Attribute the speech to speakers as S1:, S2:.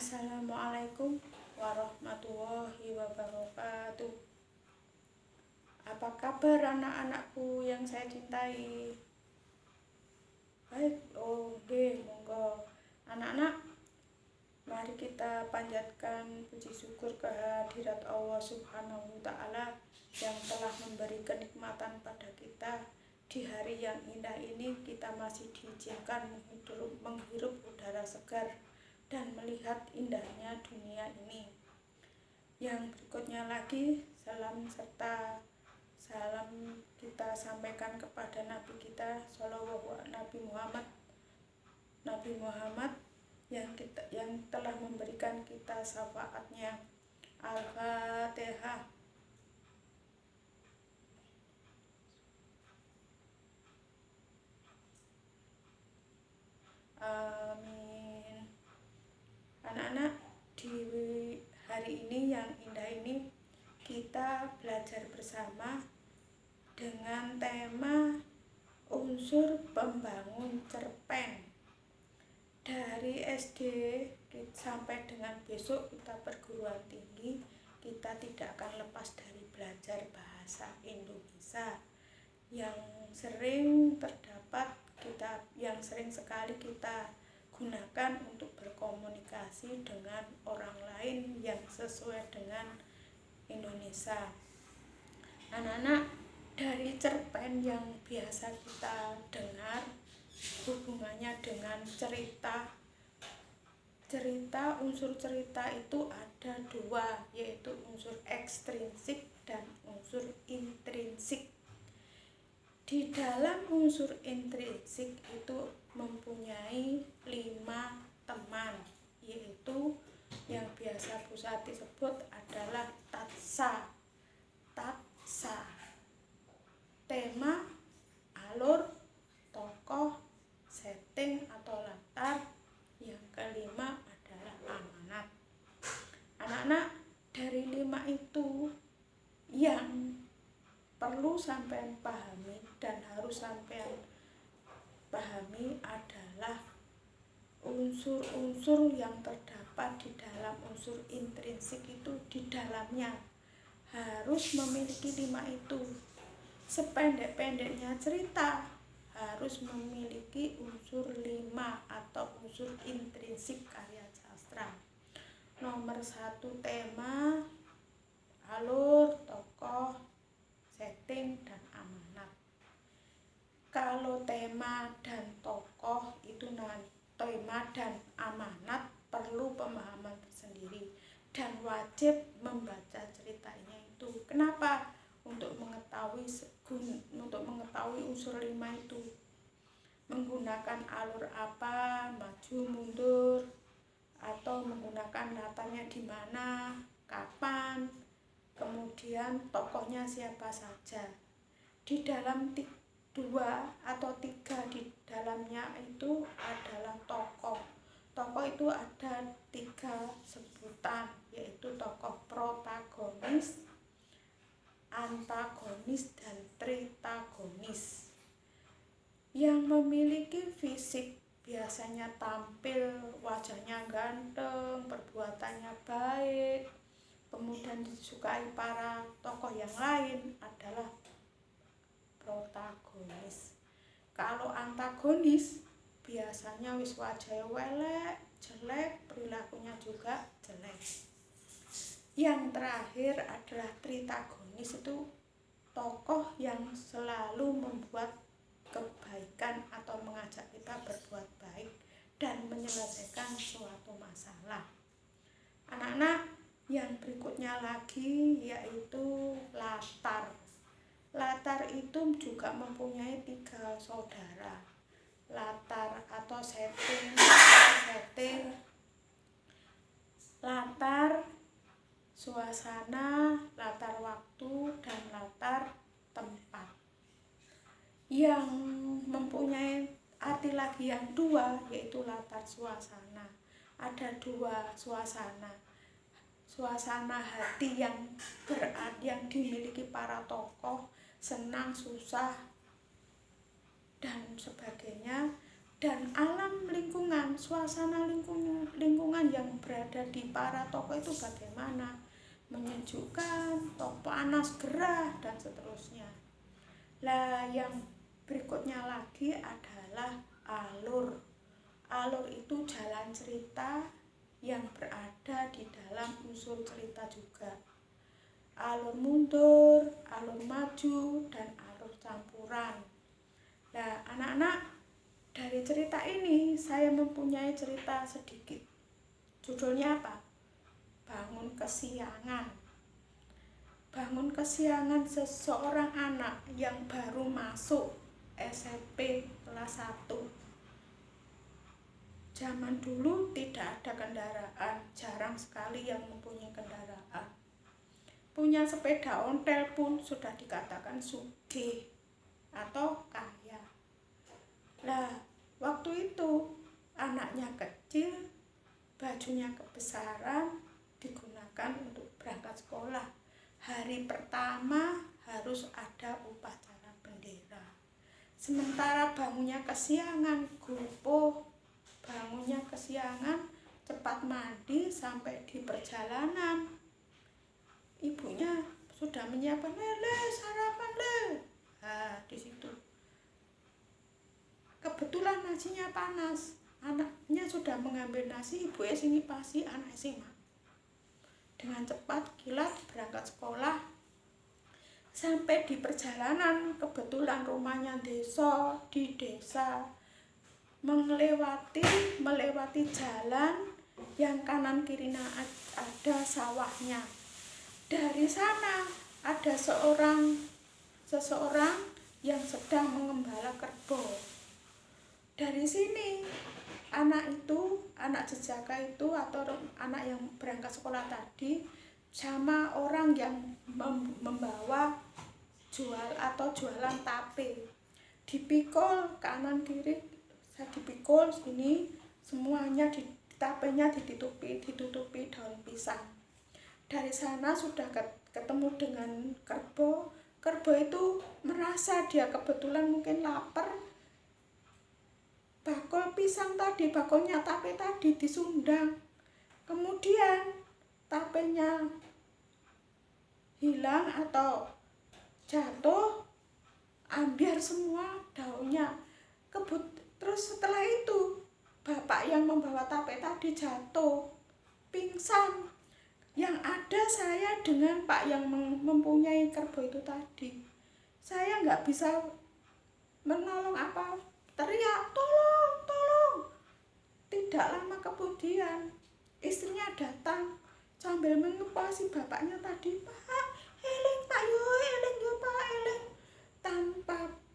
S1: Assalamualaikum warahmatullahi wabarakatuh. Apa kabar anak-anakku yang saya cintai? Baik, monggo. Anak-anak, mari kita panjatkan puji syukur kehadirat Allah Subhanahu wa Ta'ala yang telah memberi kenikmatan pada kita. Di hari yang indah ini kita masih diizinkan menghirup udara segar dan melihat indahnya dunia ini. Yang berikutnya lagi, salam serta salam kita sampaikan kepada Nabi kita Nabi Muhammad yang telah memberikan kita syafaatnya. Al-Fatihah. Amin. Anak-anak, di hari ini yang indah ini kita belajar bersama dengan tema unsur pembangun cerpen. Dari SD sampai dengan besok kita perguruan tinggi, kita tidak akan lepas dari belajar bahasa Indonesia yang sering sekali kita gunakan untuk berkomunikasi dengan orang lain yang sesuai dengan Indonesia. Anak-anak, dari cerpen yang biasa kita dengar hubungannya dengan unsur cerita itu ada dua, yaitu unsur ekstrinsik dan unsur intrinsik. Di dalam unsur intrinsik itu mempunyai 5 teman, yaitu yang biasa Bu Sati sebut adalah tatsa, tema, alur, tokoh, setting atau latar. Yang kelima adalah amanat. Anak-anak, dari 5 itu yang perlu sampean pahami dan harus sampean pahami adalah unsur-unsur yang terdapat di dalam unsur intrinsik itu. Di dalamnya harus memiliki 5 itu. Sependek-pendeknya cerita harus memiliki unsur 5 atau unsur intrinsik karya sastra. Nomor 1 tema, alur, tokoh, setting, dan amanat. Kalau tema dan tokoh itu tema dan amanat perlu pemahaman tersendiri dan wajib membaca ceritanya itu. Kenapa? Untuk mengetahui unsur 5 itu. Menggunakan alur apa, maju mundur, atau menggunakan latarnya di mana, kapan, kemudian tokohnya siapa saja. Di dalam 2 atau 3 di dalamnya itu adalah tokoh. Tokoh itu ada 3 sebutan, yaitu tokoh protagonis, antagonis, dan tritagonis. Yang memiliki fisik biasanya tampil wajahnya ganteng, perbuatannya baik, kemudian disukai para tokoh yang lain adalah protagonis. Kalau antagonis biasanya wajahnya welek, jelek, perilakunya juga jelek. Yang terakhir adalah tritagonis, itu tokoh yang selalu membuat kebaikan atau mengajak kita berbuat baik dan menyelesaikan suatu masalah. Anak-anak, yang berikutnya lagi yaitu latar. Latar itu juga mempunyai 3 saudara. Latar atau setting, latar suasana, latar waktu, dan latar tempat. Yang mempunyai arti lagi yang 2 yaitu latar suasana. Ada 2 suasana. Suasana hati yang dimiliki para tokoh, senang, susah, dan sebagainya. Dan alam lingkungan, suasana lingkungan yang berada di para toko itu bagaimana, menyejukkan, atau panas, gerah, dan seterusnya. Lah yang berikutnya lagi adalah alur. Alur itu jalan cerita yang berada di dalam unsur cerita juga. Alur mundur, alur maju, dan alur campuran. Nah, anak-anak, dari cerita ini saya mempunyai cerita sedikit. Judulnya apa? Bangun Kesiangan. Bangun kesiangan seseorang anak yang baru masuk SMP kelas 1. Zaman dulu tidak ada kendaraan, jarang sekali yang mempunyai kendaraan. Punya sepeda ontel pun sudah dikatakan sugih atau kaya. Nah, waktu itu anaknya kecil, bajunya kebesaran, digunakan untuk berangkat sekolah. Hari pertama harus ada upacara bendera. Sementara bangunnya kesiangan, gupuh, bangunnya kesiangan, cepat mandi sampai di perjalanan. Ibunya sudah menyiapkan, le sarapan le. Nah, di situ. Kebetulan nasinya panas. Anaknya sudah mengambil nasi, ibunya sini pasti anak SMA. Dengan cepat kilat berangkat sekolah. Sampai di perjalanan, kebetulan rumahnya di desa, melewati jalan yang kanan kirinya ada sawahnya. Dari sana ada seseorang yang sedang mengembala kerbau. Dari sini anak jejaka itu atau anak yang berangkat sekolah tadi sama orang yang membawa jualan tape, dipikul kanan kiri, saya dipikul sini, semuanya tapenya ditutupi daun pisang. Dari sana sudah ketemu dengan kerbau. Kerbau itu merasa dia kebetulan mungkin lapar. Bakolnya tape tadi disundang. Kemudian tapenya hilang atau jatuh, ambiar semua daunnya. Terus setelah itu bapak yang membawa tape tadi jatuh, pingsan. Yang ada saya dengan Pak yang mempunyai kerbau itu tadi. Saya nggak bisa menolong apa, teriak, tolong. Tidak lama kemudian, istrinya datang sambil mengepasi bapaknya tadi, Pak,